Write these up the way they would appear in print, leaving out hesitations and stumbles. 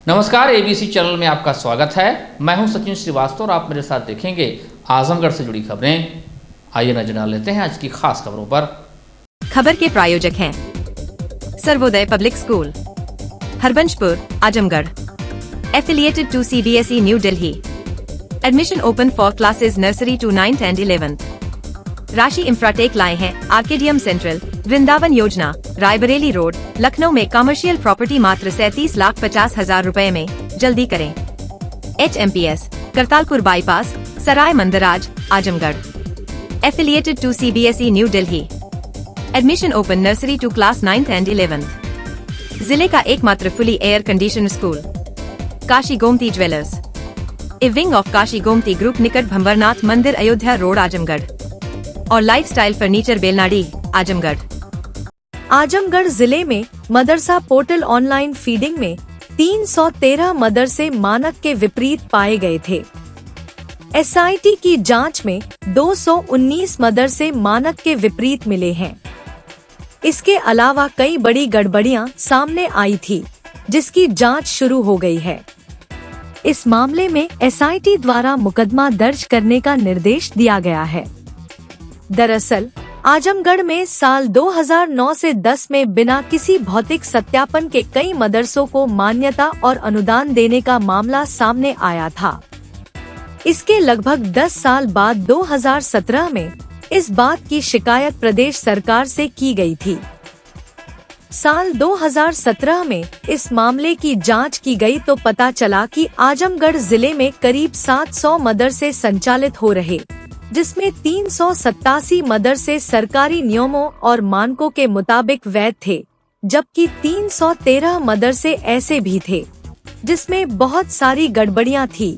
नमस्कार, ABC channel में आपका स्वागत है। मैं हूं सचिन श्रीवास्तव और आप मेरे साथ देखेंगे आजमगढ़ से जुड़ी खबरें। आइए नजर डाल लेते हैं आज की खास खबरों पर। खबर के प्रायोजक हैं Sarvodaya public school, Harbanshpur, Azamgarh, affiliated to CBSE new Delhi. Admission open for classes nursery to 9th and 11th। राशि इंफ्राटेक लाए हैं आर्केडियम सेंट्रल, वृंदावन योजना, रायबरेली रोड, लखनऊ में कमर्शियल प्रॉपर्टी मात्र 37,50,000 रुपए में। जल्दी करें। HMPS, Kartalpur bypass, Sarai Mandraj, Azamgarh. Affiliated to CBSE new Delhi. Admission open nursery to class 9th and 11th। जिले का एकमात्र fully air condition school. Kashi Gomti jewellers, a wing of Kashi Gomti group, निकट भंवरनाथ मंदिर, अयोध्या रोड, आजमगढ़। और लाइफस्टाइल फर्नीचर, बेलनाडी, आजमगढ़। आजमगढ़ जिले में मदरसा पोर्टल ऑनलाइन फीडिंग में 313 मदरसे मानक के विपरीत पाए गए थे। SIT की जांच में 219 मदरसे मानक के विपरीत मिले हैं। इसके अलावा कई बड़ी गड़बड़ियां सामने आई थी, जिसकी जांच शुरू हो गई है। इस मामले में SIT द्वारा मुकदमा दर्ज करने का निर्देश दिया गया है। दरअसल आजमगढ़ में साल 2009 से 10 में बिना किसी भौतिक सत्यापन के कई मदरसों को मान्यता और अनुदान देने का मामला सामने आया था। इसके लगभग 10 साल बाद 2017 में इस बात की शिकायत प्रदेश सरकार से की गई थी। साल 2017 में इस मामले की जांच की गई तो पता चला कि आजमगढ़ जिले में करीब 700 मदरसे संचालित हो रहे, जिसमें 387 मदरसे सरकारी नियमों और मानकों के मुताबिक वैध थे, जबकि 313 मदरसे ऐसे भी थे जिसमें बहुत सारी गड़बड़ियां थी।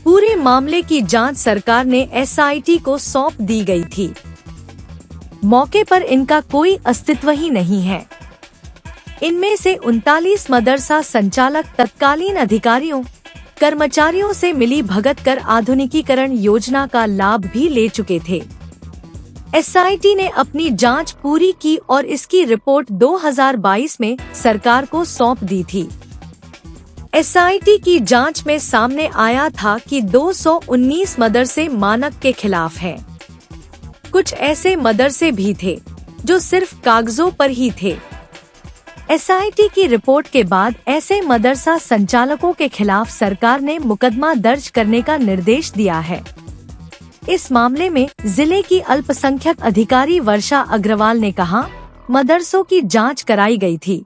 पूरे मामले की जांच सरकार ने SIT को सौंप दी गई थी। मौके पर इनका कोई अस्तित्व ही नहीं है। इनमें से 39 मदरसा संचालक तत्कालीन अधिकारियों कर्मचारियों से मिली भगत कर आधुनिकीकरण योजना का लाभ भी ले चुके थे। SIT ने अपनी जांच पूरी की और इसकी रिपोर्ट 2022 में सरकार को सौंप दी थी। SIT की जांच में सामने आया था कि 219 मदरसे मानक के खिलाफ हैं। कुछ ऐसे मदरसे भी थे जो सिर्फ कागजों पर ही थे। SIT की रिपोर्ट के बाद ऐसे मदरसा संचालकों के खिलाफ सरकार ने मुकदमा दर्ज करने का निर्देश दिया है। इस मामले में जिले की अल्पसंख्यक अधिकारी वर्षा अग्रवाल ने कहा, मदरसों की जांच कराई गई थी,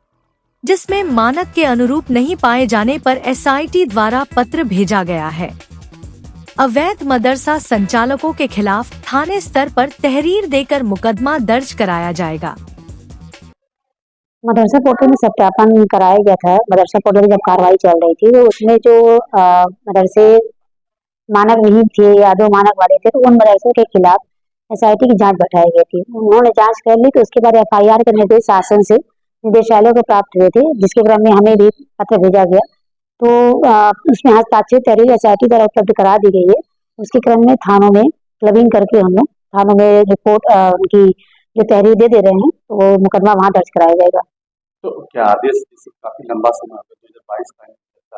जिसमें मानक के अनुरूप नहीं पाए जाने पर SIT द्वारा पत्र भेजा गया है। अवैध मदरसा संचालकों के खिलाफ थाने स्तर पर तहरीर देकर मुकदमा दर्ज कराया जाएगा। मदरसा पोर्टल में सत्यापन कराया गया था। मदरसा पोर्टल की जब कार्रवाई चल रही थी तो उसमें जो मदरसे मानक नहीं थे या जो मानक वाले थे, तो उन मदरसों के खिलाफ SIT की जांच बैठाई गई थी। उन्होंने जांच कर ली तो उसके बाद FIR के निर्देश शासन से निदेशालय को प्राप्त हुए थे, जिसके क्रम में हमें भी पत्र भेजा गया। तो उसमें हस्ताक्षरित तहरीर SIT द्वारा उपलब्ध करा दी गई है। उसके क्रम में थानों में क्लबिंग करके हम लोग थानों में रिपोर्ट उनकी जो तहरीर दे रहे हैं, तो वो मुकदमा वहाँ दर्ज कराया जाएगा। तो क्या आदेश काफी लंबा समय हो गया, 2022 का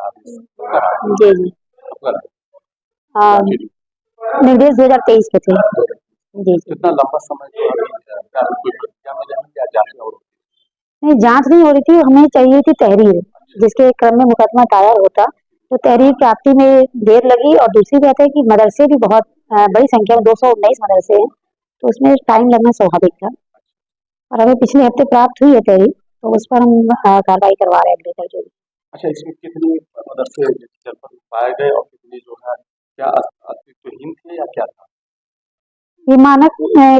आदेश? जी जी, निर्देश 2023 के थे। जी, कितना लंबा समय? नहीं, जांच नहीं हो रही थी, हमें चाहिए थी तहरीर, जिसके क्रम में मुकदमा दायर होता। तो तहरीर प्राप्ति में देर लगी और दूसरी बात है कि मदरसे भी बहुत बड़ी संख्या में 219 मदरसे हैं, तो उसमें टाइम लगना स्वाभाविक था। और हमें पिछले हफ्ते प्राप्त हुई है तहरीर, तो उस पर हम कार्रवाई करवा रहे हैं अगले तक जो। अच्छा, इसमें कितने मदरसे जनपद में पाए गए और कितने जो है क्या अस्तित्वहीन थे या क्या था? ये मानक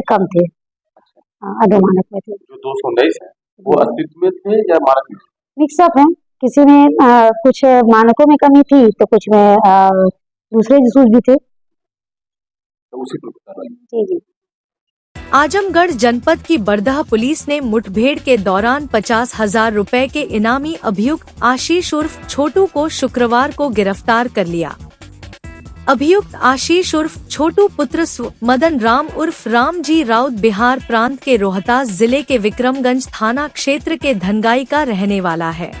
कम थे। अच्छा, अधोमानक में थे। जो 219 है वो अस्तित्व में थे या मानक में? मिक्सअप है, किसी में कुछ मानकों में कमी थी तो कुछ में दूसरे जसूस भी थे। तो उसी पर जी जी। आजमगढ़ जनपद की बरदह पुलिस ने मुठभेड़ के दौरान 50,000 रुपए के इनामी अभियुक्त आशीष उर्फ छोटू को शुक्रवार को गिरफ्तार कर लिया। अभियुक्त आशीष उर्फ छोटू पुत्र मदन राम उर्फ रामजी राउत बिहार प्रांत के रोहतास जिले के विक्रमगंज थाना क्षेत्र के धनगाई का रहने वाला है।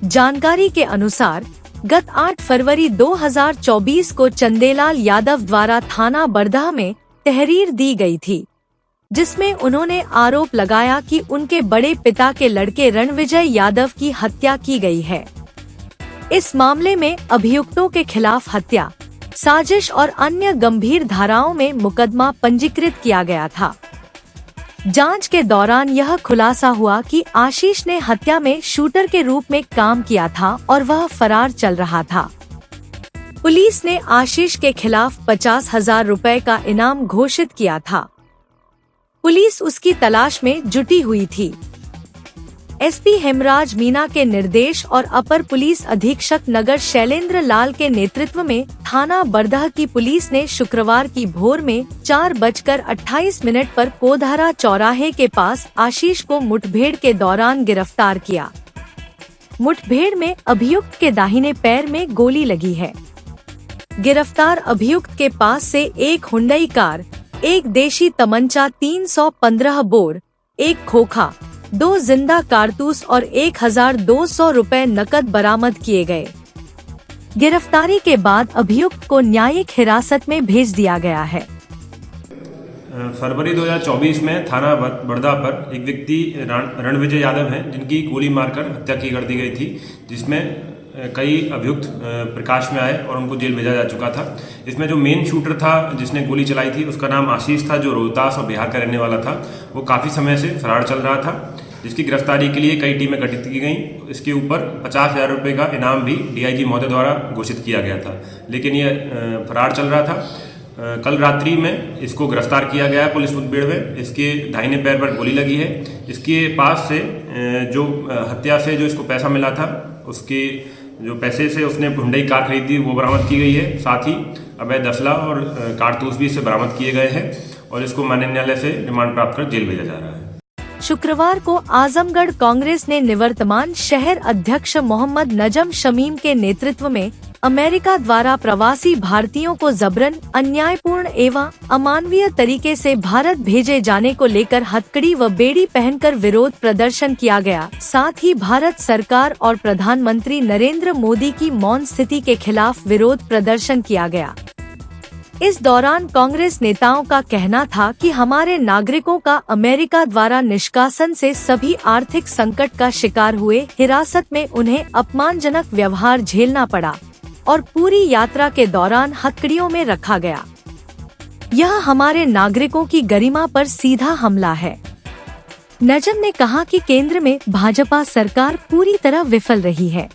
जानकारी के अनुसार गत 8 फरवरी 2024 को चंदेलाल यादव द्वारा थाना बड़दह में तहरीर दी गई थी, जिसमें उन्होंने आरोप लगाया कि उनके बड़े पिता के लड़के रणविजय यादव की हत्या की गई है। इस मामले में अभियुक्तों के खिलाफ हत्या, साजिश और अन्य गंभीर धाराओं में मुकदमा पंजीकृत किया गया था। जांच के दौरान यह खुलासा हुआ कि आशीष ने हत्या में शूटर के रूप में काम किया था और वह फरार चल रहा था। पुलिस ने आशीष के खिलाफ 50,000 रुपए का इनाम घोषित किया था। पुलिस उसकी तलाश में जुटी हुई थी। एसपी हेमराज मीना के निर्देश और अपर पुलिस अधीक्षक नगर शैलेंद्र लाल के नेतृत्व में थाना बड़दह की पुलिस ने शुक्रवार की भोर में 4:28 पर कोधारा चौराहे के पास आशीष को मुठभेड़ के दौरान गिरफ्तार किया। मुठभेड़ में अभियुक्त के दाहिने पैर में गोली लगी है। गिरफ्तार अभियुक्त के पास से एक हुंडई कार, एक देशी तमंचा 315 बोर, एक खोखा, 2 जिंदा कारतूस और 1,200 रुपए नकद बरामद किए गए। गिरफ्तारी के बाद अभियुक्त को न्यायिक हिरासत में भेज दिया गया है। फरवरी 2024 में थाना बड़दह पर एक व्यक्ति रणविजय यादव हैं, जिनकी गोली मारकर हत्या की कर दी गई थी, जिसमें कई अभियुक्त प्रकाश में आए और उनको जेल भेजा जा चुका था। इसमें जो मेन शूटर था जिसने गोली चलाई थी, उसका नाम आशीष था, जो रोहतास और बिहार का रहने वाला था। वो काफ़ी समय से फरार चल रहा था, जिसकी गिरफ्तारी के लिए कई टीमें गठित की गईं। इसके ऊपर 50,000 रुपये का इनाम भी डीआईजी महोदय द्वारा घोषित किया गया था, लेकिन ये फरार चल रहा था। कल रात्रि में इसको गिरफ्तार किया गया पुलिस मुठभेड़ में। इसके दाहिने पैर पर गोली लगी है। इसके पास से जो हत्या से जो इसको पैसा मिला था, उसके जो पैसे से उसने हुंडई कार खरीदी, वो बरामद की गई है। साथ ही अवैध असला और कारतूस भी इससे बरामद किए गए हैं और इसको माननीय न्यायालय से रिमांड प्राप्त कर जेल भेजा जा रहा है। शुक्रवार को आजमगढ़ कांग्रेस ने निवर्तमान शहर अध्यक्ष मोहम्मद नजम शमीम के नेतृत्व में अमेरिका द्वारा प्रवासी भारतीयों को जबरन, अन्यायपूर्ण एवं अमानवीय तरीके से भारत भेजे जाने को लेकर हथकड़ी व बेड़ी पहनकर विरोध प्रदर्शन किया गया। साथ ही भारत सरकार और प्रधानमंत्री नरेंद्र मोदी की मौन स्थिति के खिलाफ विरोध प्रदर्शन किया गया। इस दौरान कांग्रेस नेताओं का कहना था कि हमारे नागरिकों का अमेरिका द्वारा निष्कासन से सभी आर्थिक संकट का शिकार हुए, हिरासत में उन्हें अपमानजनक व्यवहार झेलना पड़ा और पूरी यात्रा के दौरान हथकड़ियों में रखा गया। यह हमारे नागरिकों की गरिमा पर सीधा हमला है। नजम ने कहा कि केंद्र में भाजपा सरकार पूरी तरह विफल रही है।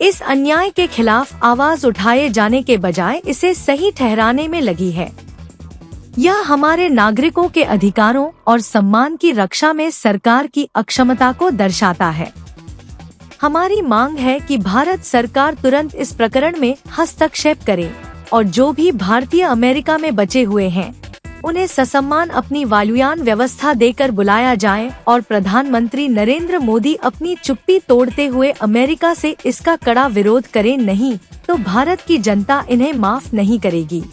इस अन्याय के खिलाफ आवाज उठाए जाने के बजाय इसे सही ठहराने में लगी है। यह हमारे नागरिकों के अधिकारों और सम्मान की रक्षा में सरकार की अक्षमता को दर्शाता है। हमारी मांग है कि भारत सरकार तुरंत इस प्रकरण में हस्तक्षेप करे और जो भी भारतीय अमेरिका में बचे हुए हैं, उन्हें ससम्मान अपनी वायुयान व्यवस्था देकर बुलाया जाए और प्रधानमंत्री नरेंद्र मोदी अपनी चुप्पी तोड़ते हुए अमेरिका से इसका कड़ा विरोध करें, नहीं तो भारत की जनता इन्हें माफ नहीं करेगी।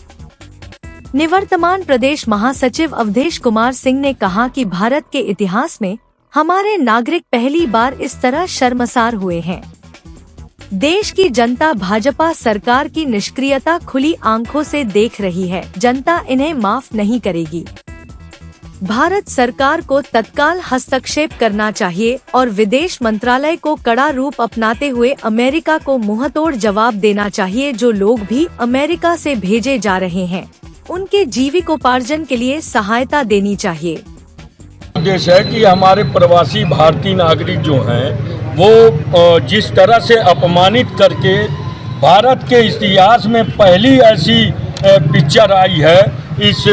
निवर्तमान प्रदेश महासचिव अवधेश कुमार सिंह ने कहा कि भारत के इतिहास में हमारे नागरिक पहली बार इस तरह शर्मसार हुए हैं। देश की जनता भाजपा सरकार की निष्क्रियता खुली आंखों से देख रही है। जनता इन्हें माफ नहीं करेगी। भारत सरकार को तत्काल हस्तक्षेप करना चाहिए और विदेश मंत्रालय को कड़ा रूप अपनाते हुए अमेरिका को मुंहतोड़ जवाब देना चाहिए। जो लोग भी अमेरिका से भेजे जा रहे हैं, उनके जीविकोपार्जन के लिए सहायता देनी चाहिए। उद्देश्य है कि हमारे प्रवासी भारतीय नागरिक जो हैं वो जिस तरह से अपमानित करके भारत के इतिहास में पहली ऐसी पिक्चर आई है इस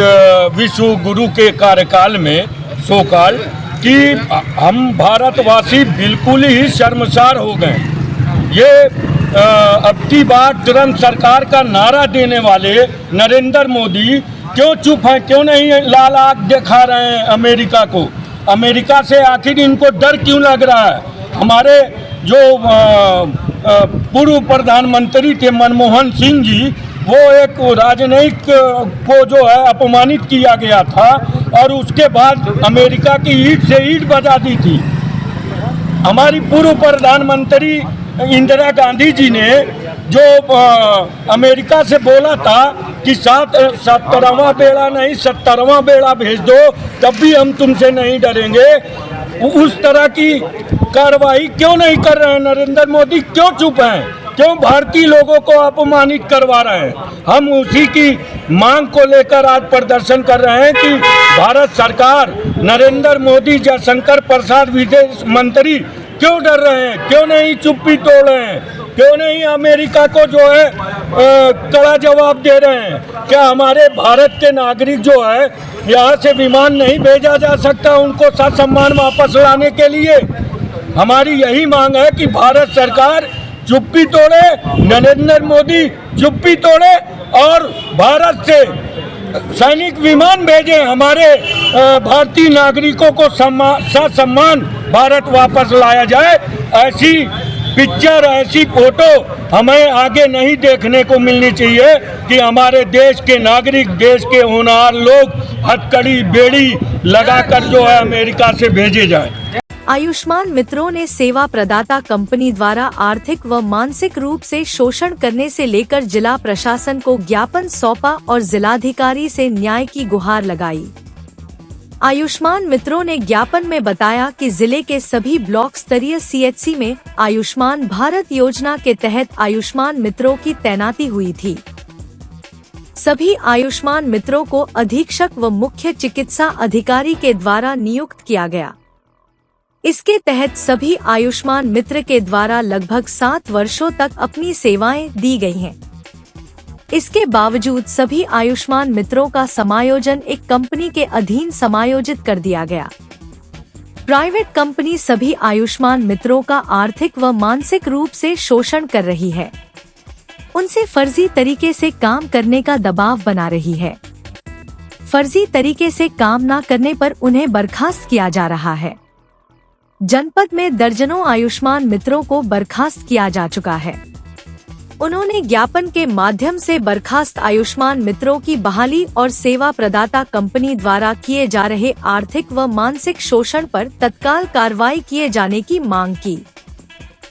विश्व गुरु के कार्यकाल में सोकाल कि हम भारतवासी बिल्कुल ही शर्मसार हो गए। ये अब की बार तुरंत सरकार का नारा देने वाले नरेंद्र मोदी क्यों चुप हैं, क्यों नहीं लाल आंख दिखा रहे हैं अमेरिका को? अमेरिका से आखिर इनको डर क्यों लग रहा है? हमारे जो पूर्व प्रधानमंत्री थे मनमोहन सिंह जी, वो एक राजनयिक को जो है अपमानित किया गया था और उसके बाद अमेरिका की ईंट से ईंट बजा दी थी। हमारी पूर्व प्रधानमंत्री इंदिरा गांधी जी ने जो अमेरिका से बोला था कि 70वां बेड़ा नहीं 70वां बेड़ा भेज दो तब भी हम तुमसे नहीं डरेंगे, उस तरह की कार्रवाई क्यों नहीं कर रहे हैं नरेंद्र मोदी? क्यों चुप हैं? क्यों भारतीय लोगों को अपमानित करवा रहे हैं? हम उसी की मांग को लेकर आज प्रदर्शन कर रहे हैं कि भारत सरकार, नरेंद्र मोदी, जयशंकर प्रसाद विदेश मंत्री क्यों डर रहे हैं? क्यों नहीं चुप्पी तोड़ रहे हैं? क्यों नहीं अमेरिका को जो है कड़ा जवाब दे रहे हैं? क्या हमारे भारत के नागरिक जो है यहाँ से विमान नहीं भेजा जा सकता उनको ससम्मान वापस लाने के लिए? हमारी यही मांग है कि भारत सरकार चुप्पी तोड़े, नरेंद्र मोदी चुप्पी तोड़े और भारत से सैनिक विमान भेजें, हमारे भारतीय नागरिकों को ससम्मान भारत वापस लाया जाए। ऐसी पिक्चर, ऐसी फोटो हमें आगे नहीं देखने को मिलनी चाहिए कि हमारे देश के नागरिक, देश के होनहार लोग हथकड़ी बेड़ी लगाकर जो है अमेरिका से भेजे जाए। आयुष्मान मित्रों ने सेवा प्रदाता कंपनी द्वारा आर्थिक व मानसिक रूप से शोषण करने से लेकर जिला प्रशासन को ज्ञापन सौंपा और जिलाधिकारी से न्याय की गुहार लगाई। आयुष्मान मित्रों ने ज्ञापन में बताया कि जिले के सभी ब्लॉक स्तरीय CHC में आयुष्मान भारत योजना के तहत आयुष्मान मित्रों की तैनाती हुई थी। सभी आयुष्मान मित्रों को अधीक्षक व मुख्य चिकित्सा अधिकारी के द्वारा नियुक्त किया गया। इसके तहत सभी आयुष्मान मित्र के द्वारा लगभग 7 वर्षों तक अपनी सेवाएं दी गई हैं। इसके बावजूद सभी आयुष्मान मित्रों का समायोजन एक कंपनी के अधीन समायोजित कर दिया गया। प्राइवेट कंपनी सभी आयुष्मान मित्रों का आर्थिक व मानसिक रूप से शोषण कर रही है, उनसे फर्जी तरीके से काम करने का दबाव बना रही है। फर्जी तरीके से काम न करने पर उन्हें बर्खास्त किया जा रहा है। जनपद में दर्जनों आयुष्मान मित्रों को बर्खास्त किया जा चुका है। उन्होंने ज्ञापन के माध्यम से बर्खास्त आयुष्मान मित्रों की बहाली और सेवा प्रदाता कंपनी द्वारा किए जा रहे आर्थिक व मानसिक शोषण पर तत्काल कार्रवाई किए जाने की मांग की।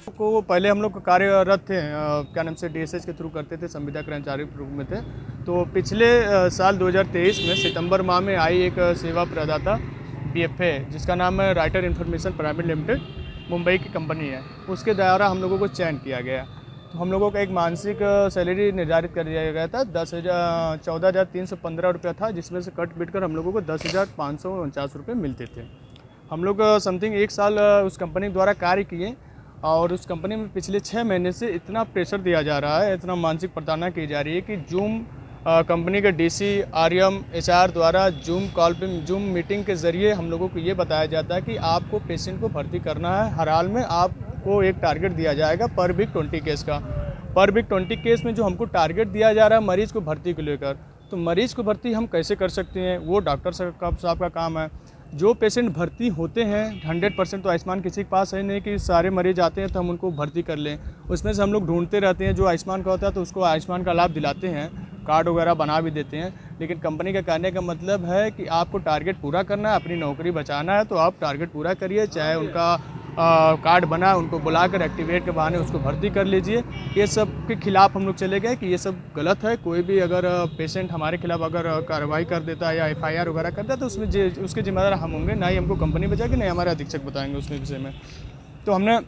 को पहले हम लोग कार्यरत थे, क्या नाम से DSH के थ्रू करते थे, संविदा कर्मचारी के रूप में थे। तो पिछले साल 2023 में सितंबर माह में आई एक सेवा प्रदाता BFA, जिसका नाम है writer information private limited, Mumbai की कंपनी है, उसके द्वारा हम लोगों को चयन किया गया। तो हम लोगों का एक मानसिक सैलरी निर्धारित कर दिया गया था, 14,315 रुपया था, जिसमें से कट पीट कर हम लोगों को 10,549 रुपये मिलते थे। हम लोग समथिंग 1 साल उस कंपनी द्वारा कार्य किए और उस कंपनी में पिछले 6 महीने से इतना प्रेशर दिया जा रहा है, इतना मानसिक प्रताड़ना की जा रही है कि जूम कंपनी के DC, RM, HR द्वारा जूम कॉल पे, जूम मीटिंग के ज़रिए हम लोगों को ये बताया जाता है कि आपको पेशेंट को भर्ती करना है, हर हाल में आपको एक टारगेट दिया जाएगा पर वीक 20 केस का। पर वीक 20 केस में जो हमको टारगेट दिया जा रहा है मरीज़ को भर्ती को लेकर, तो मरीज़ को भर्ती हम कैसे कर सकते हैं, वो डॉक्टर साहब का काम है। जो पेशेंट भर्ती होते हैं 100% तो आयुष्मान किसी के पास है नहीं कि सारे मरीज आते हैं तो हम उनको भर्ती कर लें। उसमें से हम लोग ढूंढते रहते हैं जो आयुष्मान का होता है तो उसको आयुष्मान का लाभ दिलाते हैं, कार्ड वगैरह बना भी देते हैं। लेकिन कंपनी का कहने का मतलब है कि आपको टारगेट पूरा करना है, अपनी नौकरी बचाना है, तो आप टारगेट पूरा करिए, चाहे उनका कार्ड बना उनको बुलाकर एक्टिवेट के बहाने उसको भर्ती कर लीजिए। ये सब के खिलाफ हम लोग चले गए कि ये सब गलत है। कोई भी अगर पेशेंट हमारे खिलाफ अगर कार्रवाई कर देता है या FIR वगैरह करता है तो उसमें उसके जिम्मेदार हम होंगे, ना ही हमको कंपनी बचाएगी, ना ही हमारे अधीक्षक बताएंगे उसमें विषय में। तो हमने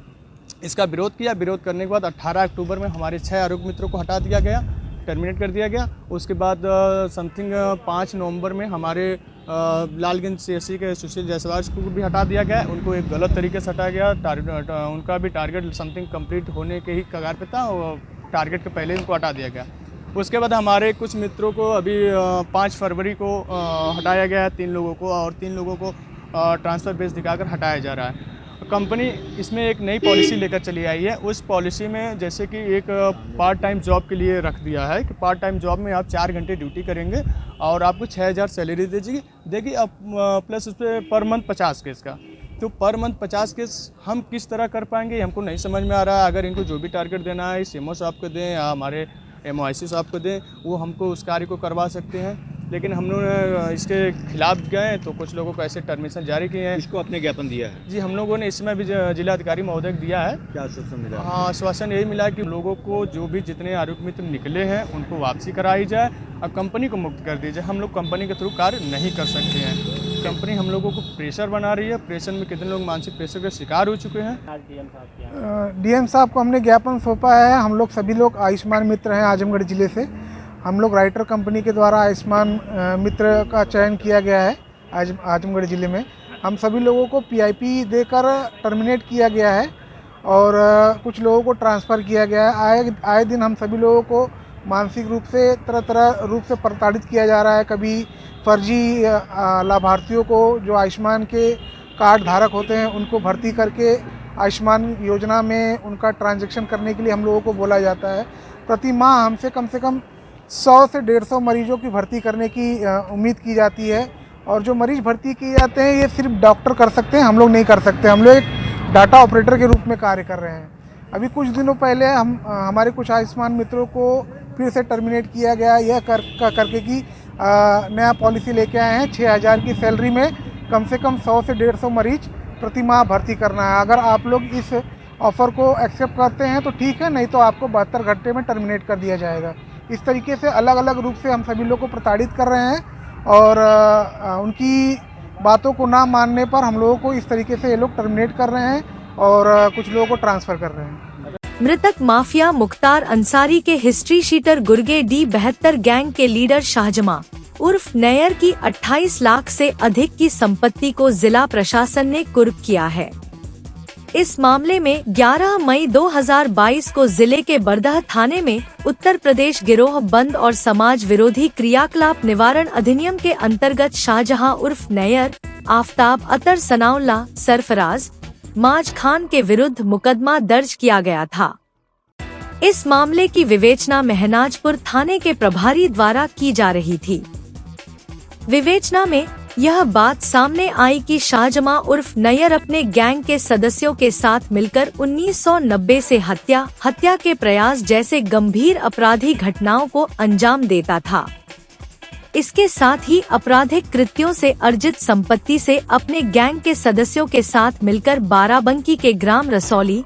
इसका विरोध किया। विरोध करने के बाद 18 अक्टूबर में हमारे 6 आरोग्य मित्रों को हटा दिया गया, टर्मिनेट कर दिया गया। उसके बाद समथिंग 5 नवंबर में हमारे लालगंज CSC के सुशील जायसवाल को भी हटा दिया गया। उनको एक गलत तरीके से हटाया गया। उनका भी टारगेट समथिंग कंप्लीट होने के ही कगार पे था और टारगेट के पहले उनको हटा दिया गया। उसके बाद हमारे कुछ मित्रों को अभी 5 फरवरी को हटाया गया है, 3 लोगों को, और 3 लोगों को ट्रांसफ़र बेस दिखाकर हटाया जा रहा है। कंपनी इसमें एक नई पॉलिसी लेकर चली आई है। उस पॉलिसी में जैसे कि एक पार्ट टाइम जॉब के लिए रख दिया है कि पार्ट टाइम जॉब में आप 4 घंटे ड्यूटी करेंगे और आपको 6,000 सैलरी देगी अब प्लस उस पर पर मंथ 50 केस का। तो पर मंथ 50 केस हम किस तरह कर पाएंगे हमको नहीं समझ में आ रहा है। अगर इनको जो भी टारगेट देना है CMO साहब को दें या हमारे MOIC साहब को दें, वो हमको उस कार्य को करवा सकते हैं। लेकिन हम लोग इसके खिलाफ गए तो कुछ लोगों को ऐसे टर्मिनेशन जारी किए हैं। इसको अपने ज्ञापन दिया है? जी, हम लोगों ने इसमें भी जिलाधिकारी महोदय को दिया है। क्या आश्वासन मिला? हाँ, आश्वासन यही मिला कि लोगों को जो भी जितने आरोपी मित्र निकले हैं उनको वापसी कराई जाए और कंपनी को मुक्त कर दी जाए। हम लोग कंपनी के थ्रू कार्य नहीं कर सकते हैं। कंपनी हम लोगों को प्रेशर बना रही है। प्रेशर में कितने लोग मानसिक प्रेशर के शिकार हो चुके हैं। डीएम साहब को हमने ज्ञापन सौंपा है। हम लोग सभी लोग आयुष्मान मित्र हैं आजमगढ़ ज़िले से। हम लोग राइटर कंपनी के द्वारा आयुष्मान मित्र का चयन किया गया है आजमगढ़ ज़िले में। हम सभी लोगों को पीआईपी देकर टर्मिनेट किया गया है और कुछ लोगों को ट्रांसफ़र किया गया है। आए दिन हम सभी लोगों को मानसिक रूप से तरह रूप से प्रताड़ित किया जा रहा है। कभी फर्जी लाभार्थियों को जो आयुष्मान के कार्ड धारक होते हैं उनको भर्ती करके आयुष्मान योजना में उनका ट्रांजैक्शन करने के लिए हम लोगों को बोला जाता है। प्रति माह हमसे कम से कम 100 से 150 मरीजों की भर्ती करने की उम्मीद की जाती है और जो मरीज भर्ती किए जाते हैं ये सिर्फ डॉक्टर कर सकते हैं, हम लोग नहीं कर सकते। हम लोग एक डाटा ऑपरेटर के रूप में कार्य कर रहे हैं। अभी कुछ दिनों पहले हमारे कुछ आयुष्मान मित्रों को फिर से टर्मिनेट किया गया यह करके कि नया पॉलिसी लेके आए हैं 6000 की सैलरी में कम से कम 100 से 150 मरीज प्रति माह भर्ती करना है। अगर आप लोग इस ऑफ़र को एक्सेप्ट करते हैं तो ठीक है, नहीं तो आपको 72 घंटे में टर्मिनेट कर दिया जाएगा। इस तरीके से अलग अलग रूप से हम सभी लोग को प्रताड़ित कर रहे हैं और उनकी बातों को ना मानने पर हम लोगों को इस तरीके से ये लोग टर्मिनेट कर रहे हैं और कुछ लोगों को ट्रांसफ़र कर रहे हैं। मृतक माफिया मुख्तार अंसारी के हिस्ट्री शीटर गुर्गे D72 गैंग के लीडर शाहजमा उर्फ नैयर की 28 लाख से अधिक की संपत्ति को जिला प्रशासन ने कुर्क किया है। इस मामले में 11 मई 2022 को जिले के बरदह थाने में उत्तर प्रदेश गिरोह बंद और समाज विरोधी क्रियाकलाप निवारण अधिनियम के अंतर्गत शाहजहां उर्फ नैयर, आफ्ताब अतर सनाउल्लाह सरफराज माज खान के विरुद्ध मुकदमा दर्ज किया गया था। इस मामले की विवेचना महनाजपुर थाने के प्रभारी द्वारा की जा रही थी। विवेचना में यह बात सामने आई कि शाहजमा उर्फ नैयर अपने गैंग के सदस्यों के साथ मिलकर 1990 से हत्या के प्रयास जैसे गंभीर आपराधिक घटनाओं को अंजाम देता था। इसके साथ ही आपराधिक कृत्यों से अर्जित संपत्ति से अपने गैंग के सदस्यों के साथ मिलकर बाराबंकी के ग्राम रसौली,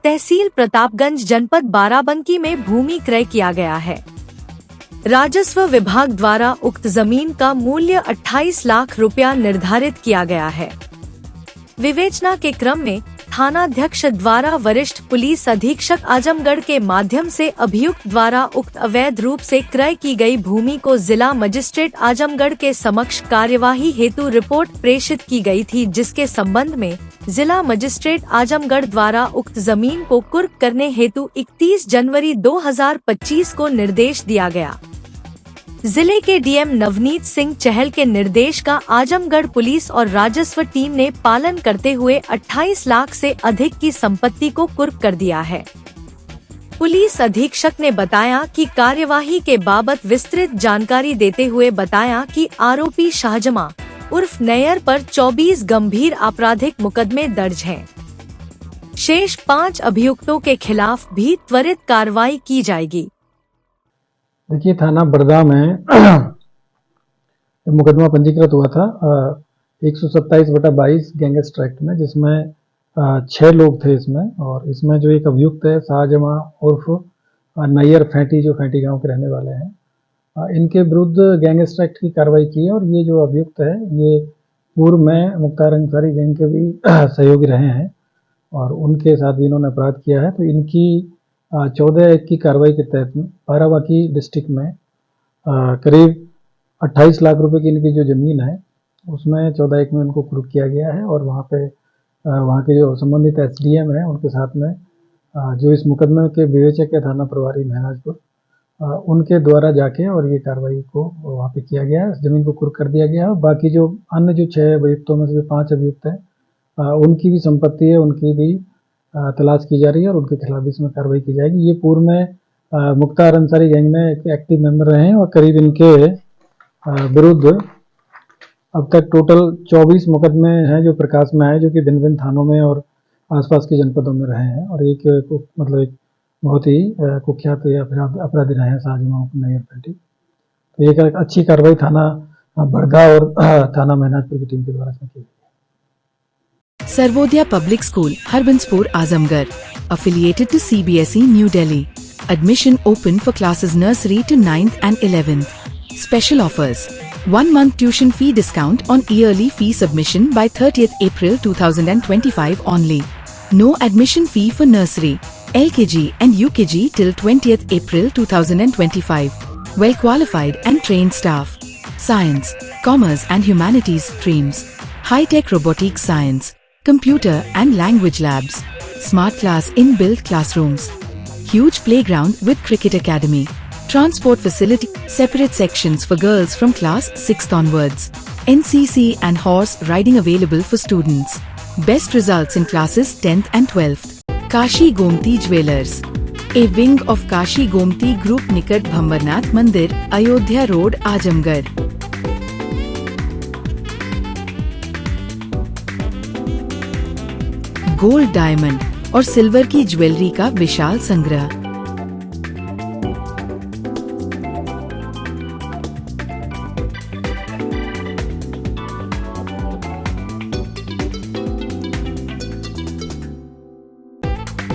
तहसील प्रतापगंज, जनपद बाराबंकी में भूमि क्रय किया गया है। राजस्व विभाग द्वारा उक्त जमीन का मूल्य 28 लाख रुपया निर्धारित किया गया है। विवेचना के क्रम में थानाध्यक्ष द्वारा वरिष्ठ पुलिस अधीक्षक आजमगढ़ के माध्यम से अभियुक्त द्वारा उक्त अवैध रूप से क्रय की गई भूमि को जिला मजिस्ट्रेट आजमगढ़ के समक्ष कार्यवाही हेतु रिपोर्ट प्रेषित की गई थी, जिसके संबंध में जिला मजिस्ट्रेट आजमगढ़ द्वारा उक्त जमीन को कुर्क करने हेतु 31 जनवरी 2025 को निर्देश दिया गया। जिले के डीएम नवनीत सिंह चहल के निर्देश का आजमगढ़ पुलिस और राजस्व टीम ने पालन करते हुए 28 लाख से अधिक की संपत्ति को कुर्क कर दिया है। पुलिस अधीक्षक ने बताया कि कार्यवाही के बाबत विस्तृत जानकारी देते हुए बताया कि आरोपी शाहजमा उर्फ नैयर पर 24 गंभीर आपराधिक मुकदमे दर्ज हैं। शेष 5 अभियुक्तों के खिलाफ भी त्वरित कार्रवाई की जाएगी। देखिए, थाना बरदा में मुकदमा पंजीकृत हुआ था 127/22 गैंगस्टर एक्ट में, जिसमें 6 लोग थे इसमें। और इसमें जो एक अभियुक्त है शाहजमा उर्फ नैयर फैंटी, जो फैंटी गांव के रहने वाले हैं, इनके विरुद्ध गैंगस्टर एक्ट की कार्रवाई की है। और ये जो अभियुक्त है ये पूर्व में मुख्तार अंसारी गैंग के भी सहयोगी रहे हैं और उनके साथ भी इन्होंने अपराध किया है। तो इनकी 14/1 की कार्रवाई के तहत बाराबंकी डिस्ट्रिक्ट में करीब 28 लाख रुपए की इनकी जो ज़मीन है उसमें 14/1 में उनको कुर्क किया गया है। और वहाँ पे वहाँ के जो संबंधित एसडीएम हैं उनके साथ में जो इस मुकदमे के विवेचक है थाना प्रभारी महनाजपुर, उनके द्वारा जाके और ये कार्रवाई को वहाँ पे किया गया है। ज़मीन को कुर्क कर दिया गया है। बाकी जो अन्य जो 6 अभियुक्तों में से जो 5 अभियुक्त हैं उनकी भी संपत्ति है, उनकी भी तलाश की जा रही है और उनके खिलाफ इसमें कार्रवाई की जाएगी। ये पूर्व में मुख्तार अंसारी गैंग में एक एक्टिव मेंबर रहे हैं और करीब इनके विरुद्ध अब तक टोटल 24 मुकदमे हैं जो प्रकाश में आए, जो कि भिन्न भिन्न थानों में और आसपास के जनपदों में रहे हैं। और एक बहुत ही कुख्यात अपराधी रहे हैं शाहजमा नैयर फैंटी। तो एक अच्छी कार्रवाई थाना बड़दा और थाना मेहनाजपुर की टीम के द्वारा की गई। Sarvodaya Public School, Harbanspur, Azamgarh, affiliated to CBSE, New Delhi. Admission open for classes nursery to 9th and 11th. Special offers: 1 month tuition fee discount on yearly fee submission by 30th April 2025 only. No admission fee for nursery, LKG and UKG till 20th April 2025. Well qualified and trained staff. Science, Commerce and Humanities streams. High-tech robotics science. Computer and language labs. Smart class inbuilt classrooms. Huge playground with cricket academy. Transport facility. Separate sections for girls from class 6th onwards. NCC and horse riding available for students. Best results in classes 10th and 12th. Kashi Gomti Jewelers. A wing of Kashi Gomti Group Nikat Bhambarnath Mandir, Ayodhya Road, Ajamgarh. Gold, diamond और silver की jewellery का विशाल संग्रह।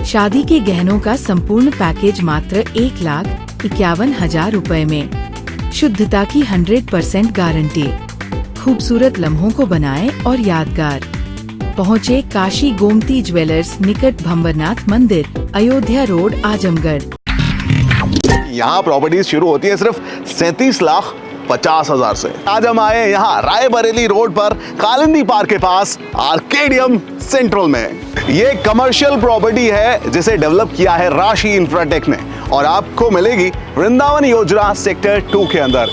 शादी के गहनों का संपूर्ण package मात्र 1,51,000 रुपए में। शुद्धता की 100% गारंटी। खूबसूरत लम्हों को बनाएं और यादगार। पहुँचे काशी गोमती ज्वेलर्स, निकट भंबरनाथ मंदिर, अयोध्या रोड, आजमगढ़। यहाँ प्रॉपर्टीज शुरू होती है सिर्फ 37,50,000 से। आज हम आए यहाँ रायबरेली रोड पर कालिंदी पार्क के पास आर्केडियम सेंट्रल में। ये कमर्शियल प्रॉपर्टी है जिसे डेवलप किया है राशि इंफ्राटेक ने और आपको मिलेगी वृंदावन योजना सेक्टर 2 के अंदर।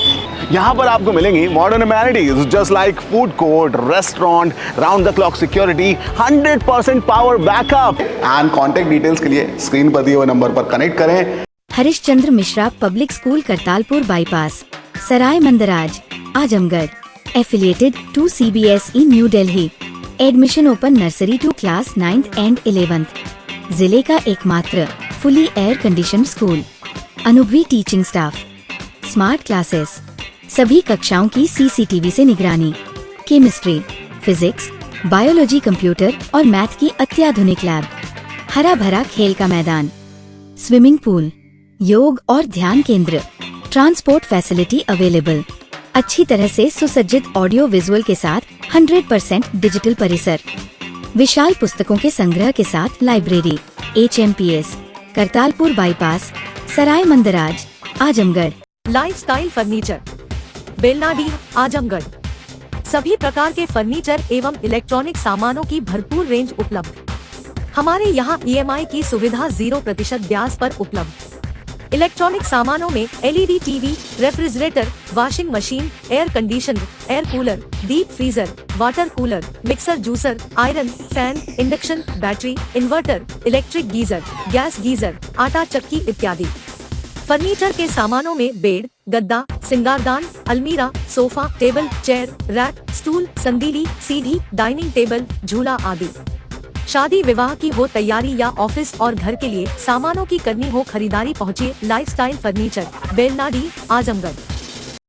यहाँ पर आपको मिलेंगी modern amenities just like food court, restaurant, round the clock security, 100% power backup. And contact details के लिए स्क्रीन पर दिए हुए नंबर पर कनेक्ट करें। Harishchandra Mishra public school, Kartalpur bypass, Sarai Mandraj, Azamgarh, affiliated to CBSE, new Delhi. Admission open nursery to class 9th and 11th। जिले का एकमात्र फुली एयर कंडीशन स्कूल। अनुभवी टीचिंग स्टाफ। Smart classes. सभी कक्षाओं की CCTV से निगरानी। केमिस्ट्री, फिजिक्स, बायोलॉजी, कंप्यूटर और मैथ की अत्याधुनिक लैब। हरा भरा खेल का मैदान। स्विमिंग पूल, योग और ध्यान केंद्र। Transport facility available. अच्छी तरह से सुसज्जित ऑडियो विजुअल के साथ 100% डिजिटल परिसर। विशाल पुस्तकों के संग्रह के साथ library. HMPS, Kartalpur bypass, Sarai Mandraj, Azamgarh. Lifestyle furniture, Belnadi, Azamgarh. सभी प्रकार के फर्नीचर एवं इलेक्ट्रॉनिक सामानों की भरपूर रेंज उपलब्ध। हमारे यहाँ EMI की सुविधा 0% ब्याज पर उपलब्ध। इलेक्ट्रॉनिक सामानों में LED TV, refrigerator, washing machine, air conditioner, air cooler, deep freezer, water cooler, mixer, juicer, iron, fan, induction, battery, inverter, electric geyser, gas geyser, आटा चक्की इत्यादि। फर्नीचर के सामानों में बेड, गद्दा, सिंगारदान, अलमीरा, sofa, table, chair, rack, stool, संदीली, सीढ़ी, डाइनिंग टेबल, झूला आदि। शादी विवाह की हो तैयारी या ऑफिस और घर के लिए सामानों की करनी हो खरीदारी, पहुँचिए लाइफस्टाइल फर्नीचर, बेलनाडी, आजमगढ़।